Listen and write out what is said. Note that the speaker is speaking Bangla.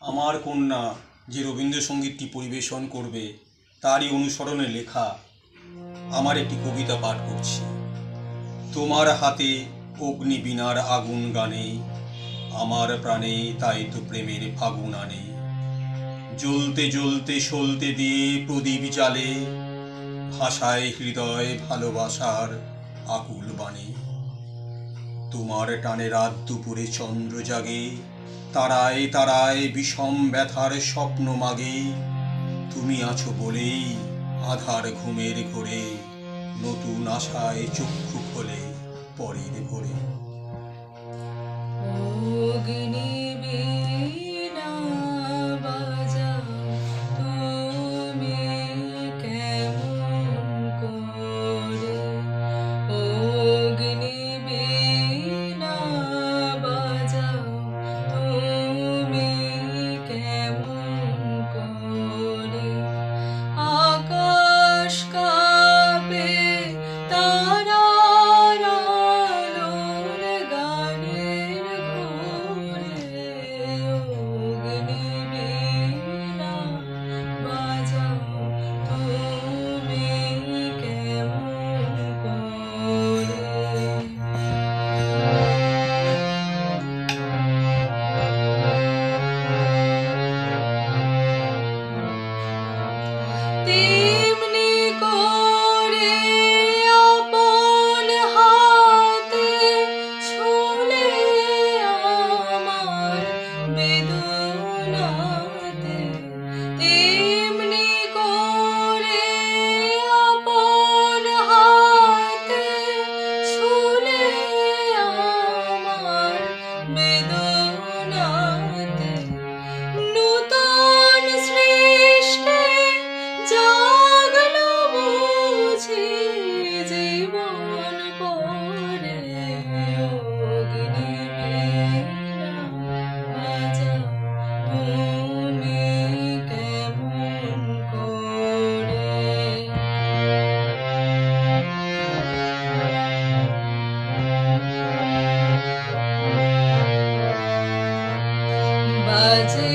আমার কন্যা যে রবীন্দ্রসঙ্গীতটি পরিবেশন করবে তারই অনুসরণে লেখা আমার একটি কবিতা পাঠ করছি। তোমার হাতে অগ্নিবীণার আগুন গানে, আমার প্রাণে তাই তো প্রেমের ফাগুন আনে। জ্বলতে জ্বলতে সলতে দিয়ে প্রদীপ জালে, ভাষায় হৃদয় ভালোবাসার আকুল বাণী। তোমার টানে রাত দুপুরে চন্দ্র জাগে, তারায় তারায় বিষম ব্যথার স্বপ্ন মাগে। তুমি আছো বলেই আধার ঘুমের ঘোরে, নতুন আশায় চক্ষু খোলে পরের ভোরে। অগ্নিবীণা বাজাও তুমি কেমন করে, অগ্নিবীণা বাজাও তুমি কেমন করে। আকাশ কাঁপে তারার আলোর গানের ঘোরে, অগ্নিবীণা বাজাও তুমি কেমন করে। তেমনি করে আপন হাতে ছুঁলে আমার বেদনাতে, তেমনি করে আপন হাতে ছুঁলে আমার বেদনাতে। নূতন সৃষ্টি জাগলো বুঝি জীবন পরে, অগ্নিবীণা বাজাও তুমি কেমন করে। বাজে